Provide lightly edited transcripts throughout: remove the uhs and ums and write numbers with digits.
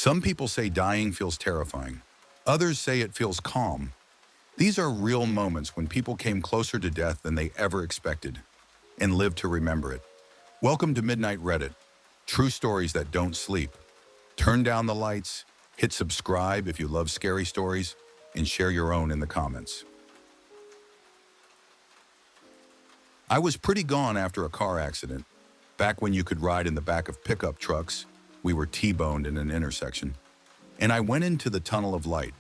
Some people say dying feels terrifying. Others say it feels calm. These are real moments when people came closer to death than they ever expected and lived to remember it. Welcome to Midnight Reddit. True stories that don't sleep. Turn down the lights, hit subscribe if you love scary stories, and share your own in the comments. I was pretty gone after a car accident. Back when you could ride in the back of pickup trucks, we were T-boned in an intersection. And I went into the tunnel of light.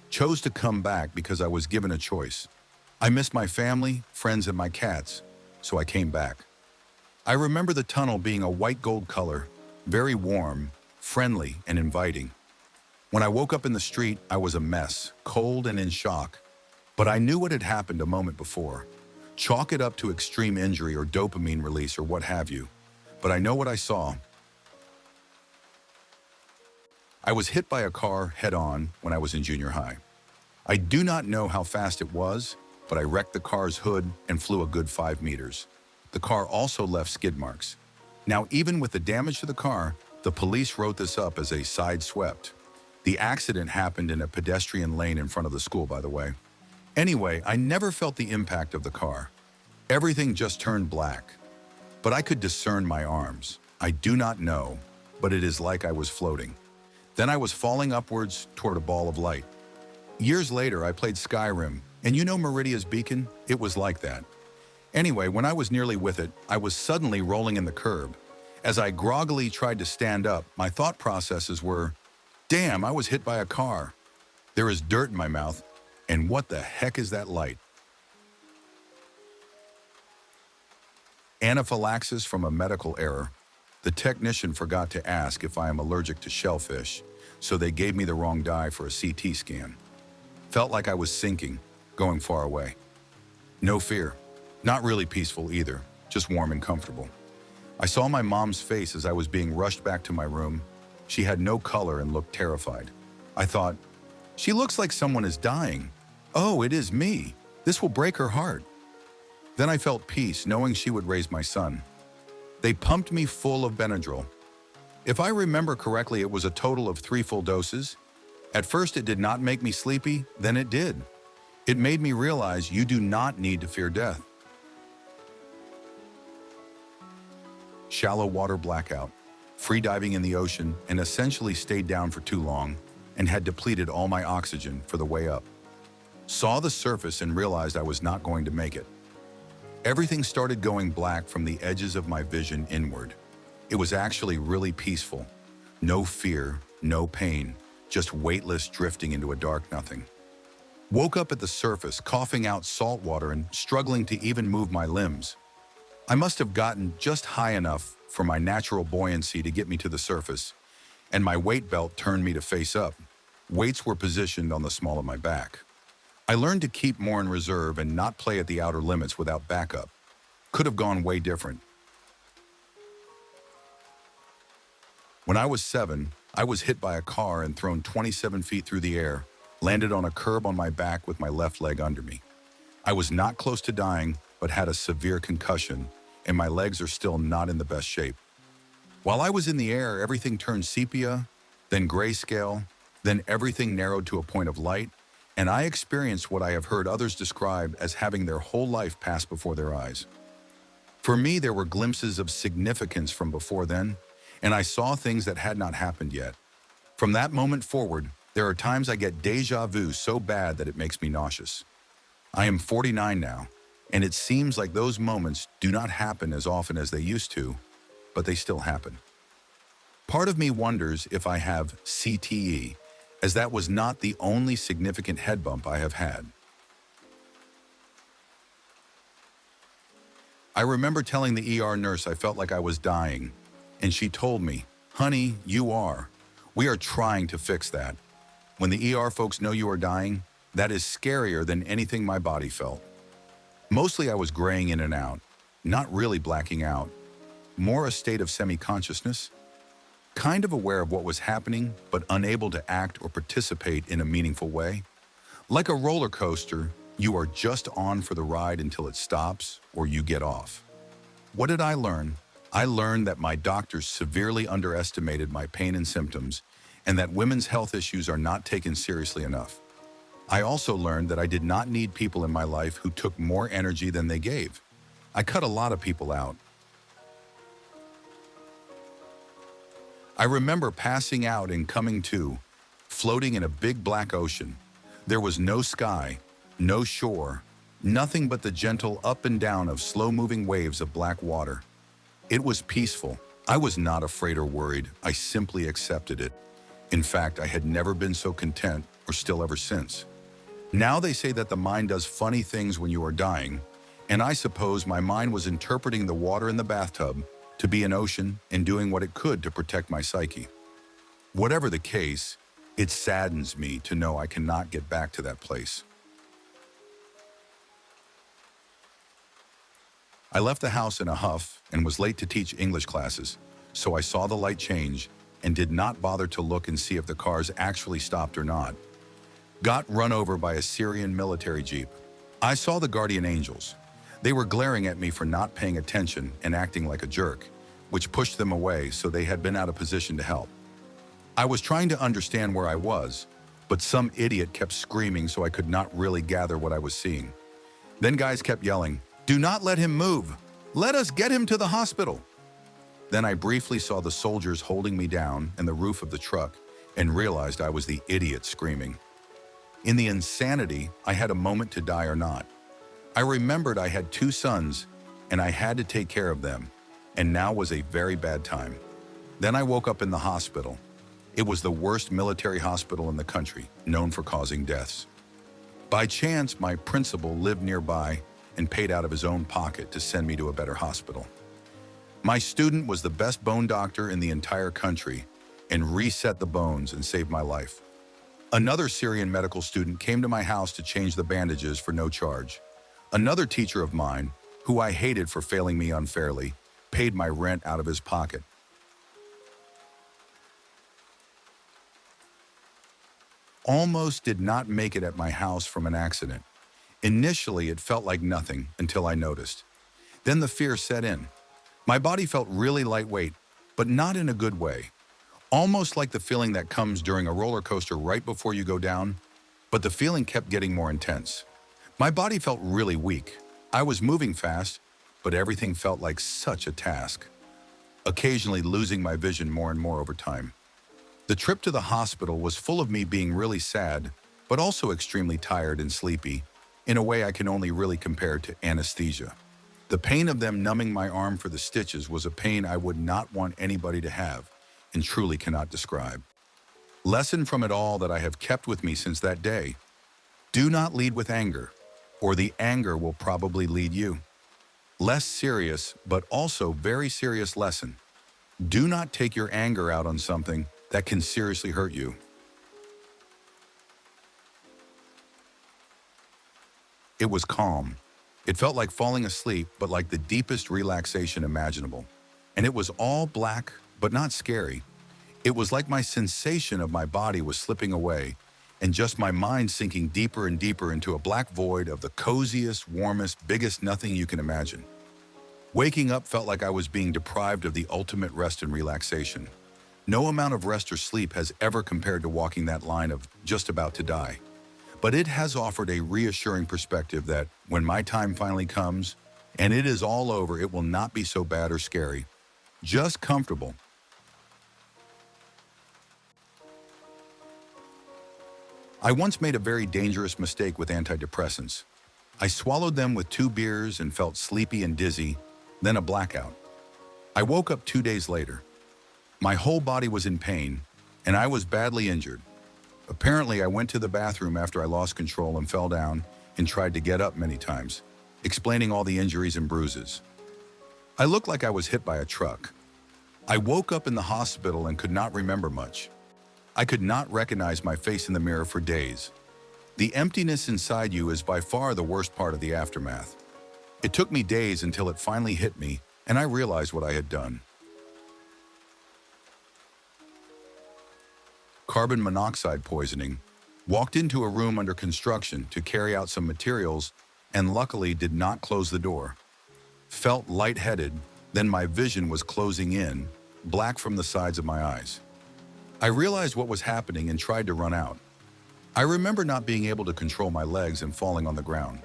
Chose to come back because I was given a choice. I missed my family, friends, and my cats, so I came back. I remember the tunnel being a white gold color, very warm, friendly, and inviting. When I woke up in the street, I was a mess, cold and in shock. But I knew what had happened a moment before. Chalk it up to extreme injury or dopamine release or what have you. But I know what I saw. I was hit by a car head-on when I was in junior high. I do not know how fast it was, but I wrecked the car's hood and flew a good 5 meters. The car also left skid marks. Now, even with the damage to the car, the police wrote this up as a side swept. The accident happened in a pedestrian lane in front of the school, by the way. Anyway, I never felt the impact of the car. Everything just turned black. But I could discern my arms. I do not know, but it is like I was floating. Then I was falling upwards toward a ball of light. Years later, I played Skyrim, and you know Meridia's beacon? It was like that. Anyway, when I was nearly with it, I was suddenly rolling in the curb. As I groggily tried to stand up, my thought processes were, damn, I was hit by a car. There is dirt in my mouth, and what the heck is that light? Anaphylaxis from a medical error. The technician forgot to ask if I am allergic to shellfish, so they gave me the wrong dye for a CT scan. Felt like I was sinking, going far away. No fear. Not really peaceful either, just warm and comfortable. I saw my mom's face as I was being rushed back to my room. She had no color and looked terrified. I thought, she looks like someone is dying. Oh, it is me. This will break her heart. Then I felt peace knowing she would raise my son. They pumped me full of Benadryl. If I remember correctly, it was a total of 3 full doses. At first, it did not make me sleepy, then it did. It made me realize you do not need to fear death. Shallow water blackout, free diving in the ocean, and essentially stayed down for too long and had depleted all my oxygen for the way up. Saw the surface and realized I was not going to make it. Everything started going black from the edges of my vision inward. It was actually really peaceful. No fear, no pain, just weightless drifting into a dark nothing. Woke up at the surface, coughing out salt water and struggling to even move my limbs. I must have gotten just high enough for my natural buoyancy to get me to the surface, and my weight belt turned me to face up. Weights were positioned on the small of my back. I learned to keep more in reserve and not play at the outer limits without backup. Could have gone way different. When I was 7, I was hit by a car and thrown 27 feet through the air, landed on a curb on my back with my left leg under me. I was not close to dying, but had a severe concussion, and my legs are still not in the best shape. While I was in the air, everything turned sepia, then grayscale, then everything narrowed to a point of light, and I experienced what I have heard others describe as having their whole life pass before their eyes. For me, there were glimpses of significance from before then, and I saw things that had not happened yet. From that moment forward, there are times I get déjà vu so bad that it makes me nauseous. I am 49 now, and it seems like those moments do not happen as often as they used to, but they still happen. Part of me wonders if I have CTE, as that was not the only significant head bump I have had. I remember telling the ER nurse I felt like I was dying, and she told me, honey, you are. We are trying to fix that. When the ER folks know you are dying, that is scarier than anything my body felt. Mostly I was graying in and out, not really blacking out, more a state of semi-consciousness, kind of aware of what was happening, but unable to act or participate in a meaningful way. Like a roller coaster, you are just on for the ride until it stops or you get off. What did I learn? I learned that my doctors severely underestimated my pain and symptoms, and that women's health issues are not taken seriously enough. I also learned that I did not need people in my life who took more energy than they gave. I cut a lot of people out. I remember passing out and coming to, floating in a big black ocean. There was no sky, no shore, nothing but the gentle up and down of slow-moving waves of black water. It was peaceful. I was not afraid or worried. I simply accepted it. In fact, I had never been so content, or still ever since. Now they say that the mind does funny things when you are dying, and I suppose my mind was interpreting the water in the bathtub to be an ocean and doing what it could to protect my psyche. Whatever the case, it saddens me to know I cannot get back to that place. I left the house in a huff and was late to teach English classes, so I saw the light change and did not bother to look and see if the cars actually stopped or not. Got run over by a Syrian military jeep. I saw the guardian angels. They were glaring at me for not paying attention and acting like a jerk, which pushed them away, so they had been out of position to help. I was trying to understand where I was, but some idiot kept screaming, so I could not really gather what I was seeing. Then guys kept yelling, "Do not let him move! Let us get him to the hospital!" Then I briefly saw the soldiers holding me down and the roof of the truck and realized I was the idiot screaming. In the insanity, I had a moment to die or not. I remembered I had 2 sons and I had to take care of them, and now was a very bad time. Then I woke up in the hospital. It was the worst military hospital in the country, known for causing deaths. By chance, my principal lived nearby and paid out of his own pocket to send me to a better hospital. My student was the best bone doctor in the entire country and reset the bones and saved my life. Another Syrian medical student came to my house to change the bandages for no charge. Another teacher of mine, who I hated for failing me unfairly, paid my rent out of his pocket. Almost did not make it at my house from an accident. Initially, it felt like nothing until I noticed. Then the fear set in. My body felt really lightweight, but not in a good way. Almost like the feeling that comes during a roller coaster right before you go down, but the feeling kept getting more intense. My body felt really weak. I was moving fast, but everything felt like such a task, occasionally losing my vision more and more over time. The trip to the hospital was full of me being really sad, but also extremely tired and sleepy, in a way I can only really compare to anesthesia. The pain of them numbing my arm for the stitches was a pain I would not want anybody to have, and truly cannot describe. Lesson from it all that I have kept with me since that day: do not lead with anger, or the anger will probably lead you. Less serious, but also very serious lesson: do not take your anger out on something that can seriously hurt you. It was calm. It felt like falling asleep, but like the deepest relaxation imaginable. And it was all black, but not scary. It was like my sensation of my body was slipping away, and just my mind sinking deeper and deeper into a black void of the coziest, warmest, biggest nothing you can imagine. Waking up felt like I was being deprived of the ultimate rest and relaxation. No amount of rest or sleep has ever compared to walking that line of just about to die. But it has offered a reassuring perspective that when my time finally comes, and it is all over, it will not be so bad or scary. Just comfortable. I once made a very dangerous mistake with antidepressants. I swallowed them with 2 beers and felt sleepy and dizzy, then a blackout. I woke up 2 days later. My whole body was in pain, and I was badly injured. Apparently, I went to the bathroom after I lost control and fell down and tried to get up many times, explaining all the injuries and bruises. I looked like I was hit by a truck. I woke up in the hospital and could not remember much. I could not recognize my face in the mirror for days. The emptiness inside you is by far the worst part of the aftermath. It took me days until it finally hit me, and I realized what I had done. Carbon monoxide poisoning. Walked into a room under construction to carry out some materials, and luckily did not close the door. Felt lightheaded, then my vision was closing in, black from the sides of my eyes. I realized what was happening and tried to run out. I remember not being able to control my legs and falling on the ground.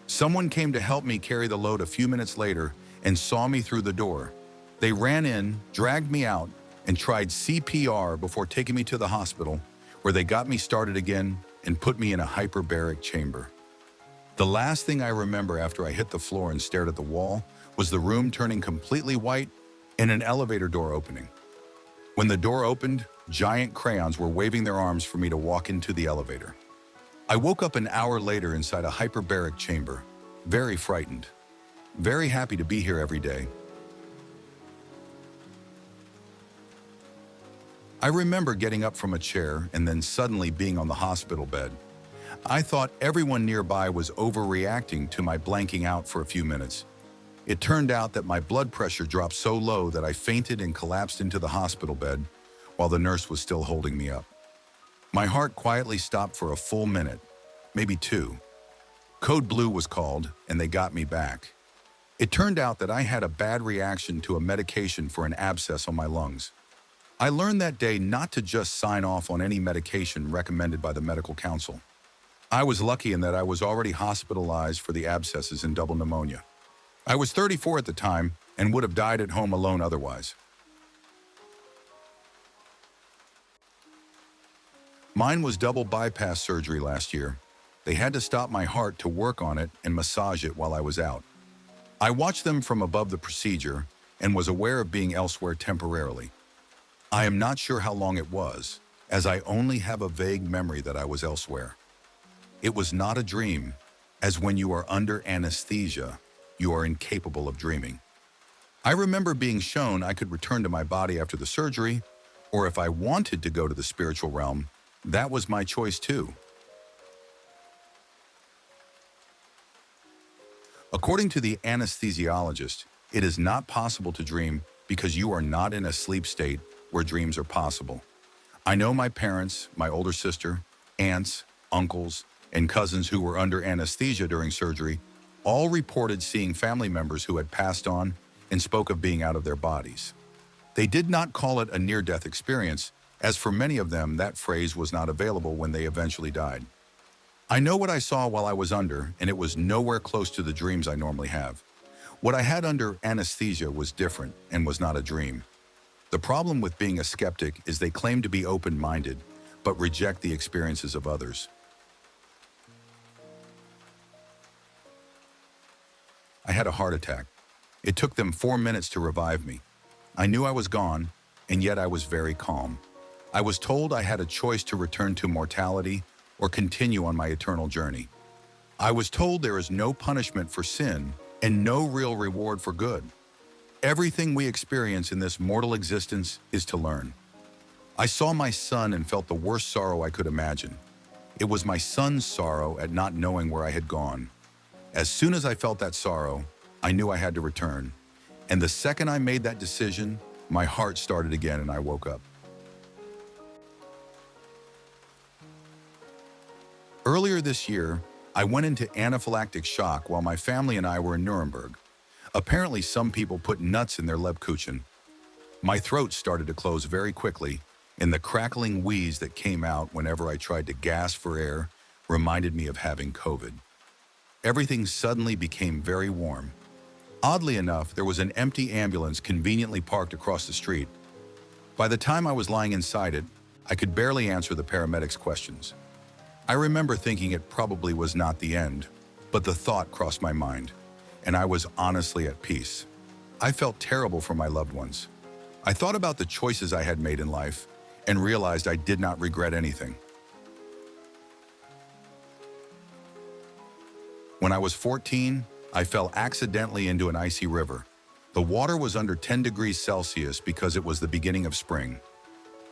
Someone came to help me carry the load a few minutes later and saw me through the door. They ran in, dragged me out, and tried CPR before taking me to the hospital, where they got me started again and put me in a hyperbaric chamber. The last thing I remember after I hit the floor and stared at the wall was the room turning completely white and an elevator door opening. When the door opened, giant crayons were waving their arms for me to walk into the elevator. I woke up an hour later inside a hyperbaric chamber, very frightened, very happy to be here every day. I remember getting up from a chair and then suddenly being on the hospital bed. I thought everyone nearby was overreacting to my blanking out for a few minutes. It turned out that my blood pressure dropped so low that I fainted and collapsed into the hospital bed while the nurse was still holding me up. My heart quietly stopped for a full minute, maybe two. Code Blue was called and they got me back. It turned out that I had a bad reaction to a medication for an abscess on my lungs. I learned that day not to just sign off on any medication recommended by the medical council. I was lucky in that I was already hospitalized for the abscesses and double pneumonia. I was 34 at the time and would have died at home alone otherwise. Mine was double bypass surgery last year. They had to stop my heart to work on it and massage it while I was out. I watched them from above the procedure and was aware of being elsewhere temporarily. I am not sure how long it was, as I only have a vague memory that I was elsewhere. It was not a dream, as when you are under anesthesia, you are incapable of dreaming. I remember being shown I could return to my body after the surgery, or if I wanted to go to the spiritual realm, that was my choice too. According to the anesthesiologist, it is not possible to dream because you are not in a sleep state where dreams are possible. I know my parents, my older sister, aunts, uncles, and cousins who were under anesthesia during surgery all reported seeing family members who had passed on and spoke of being out of their bodies. They did not call it a near-death experience, as for many of them that phrase was not available when they eventually died. I know what I saw while I was under, and it was nowhere close to the dreams I normally have. What I had under anesthesia was different and was not a dream. The problem with being a skeptic is they claim to be open-minded, but reject the experiences of others. I had a heart attack. It took them 4 minutes to revive me. I knew I was gone, and yet I was very calm. I was told I had a choice to return to mortality or continue on my eternal journey. I was told there is no punishment for sin and no real reward for good. Everything we experience in this mortal existence is to learn. I saw my son and felt the worst sorrow I could imagine. It was my son's sorrow at not knowing where I had gone. As soon as I felt that sorrow, I knew I had to return. And the second I made that decision, my heart started again and I woke up. Earlier this year, I went into anaphylactic shock while my family and I were in Nuremberg. Apparently, some people put nuts in their Lebkuchen. My throat started to close very quickly, and the crackling wheeze that came out whenever I tried to gasp for air reminded me of having COVID. Everything suddenly became very warm. Oddly enough, there was an empty ambulance conveniently parked across the street. By the time I was lying inside it, I could barely answer the paramedics' questions. I remember thinking it probably was not the end, but the thought crossed my mind, and I was honestly at peace. I felt terrible for my loved ones. I thought about the choices I had made in life and realized I did not regret anything. When I was 14, I fell accidentally into an icy river. The water was under 10 degrees Celsius because it was the beginning of spring.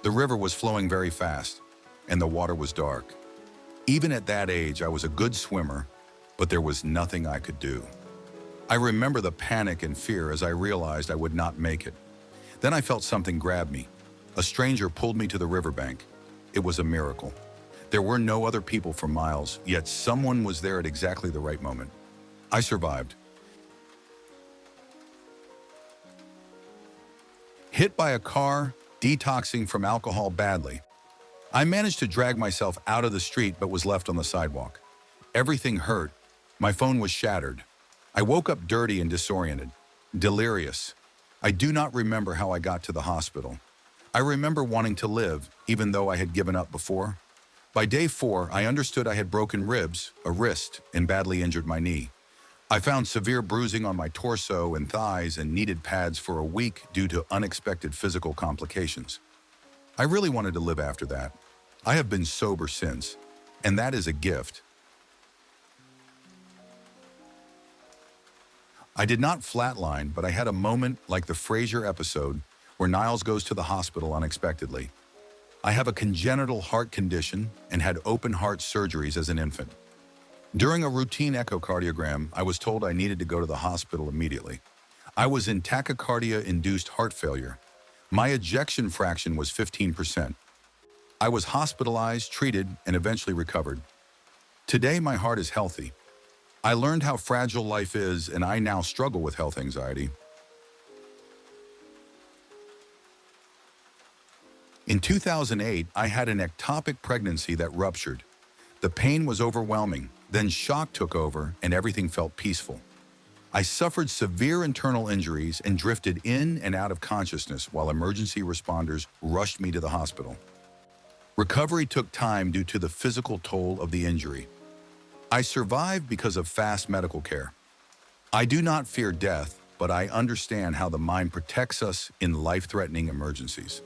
The river was flowing very fast, and the water was dark. Even at that age, I was a good swimmer, but there was nothing I could do. I remember the panic and fear as I realized I would not make it. Then I felt something grab me. A stranger pulled me to the riverbank. It was a miracle. There were no other people for miles, yet someone was there at exactly the right moment. I survived. Hit by a car, detoxing from alcohol badly. I managed to drag myself out of the street but was left on the sidewalk. Everything hurt. My phone was shattered. I woke up dirty and disoriented, delirious. I do not remember how I got to the hospital. I remember wanting to live, even though I had given up before. By day 4, I understood I had broken ribs, a wrist, and badly injured my knee. I found severe bruising on my torso and thighs and needed pads for a week due to unexpected physical complications. I really wanted to live after that. I have been sober since, and that is a gift. I did not flatline, but I had a moment like the Frasier episode where Niles goes to the hospital unexpectedly. I have a congenital heart condition and had open heart surgeries as an infant. During a routine echocardiogram, I was told I needed to go to the hospital immediately. I was in tachycardia-induced heart failure. My ejection fraction was 15%. I was hospitalized, treated, and eventually recovered. Today, my heart is healthy. I learned how fragile life is, and I now struggle with health anxiety. In 2008, I had an ectopic pregnancy that ruptured. The pain was overwhelming, then shock took over, and everything felt peaceful. I suffered severe internal injuries and drifted in and out of consciousness while emergency responders rushed me to the hospital. Recovery took time due to the physical toll of the injury. I survived because of fast medical care. I do not fear death, but I understand how the mind protects us in life-threatening emergencies.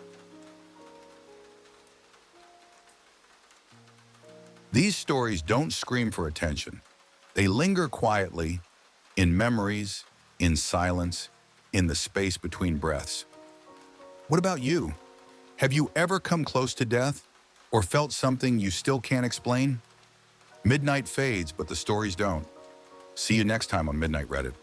These stories don't scream for attention. They linger quietly, in memories, in silence, in the space between breaths. What about you? Have you ever come close to death, or felt something you still can't explain? Midnight fades, but the stories don't. See you next time on Midnight Reddit.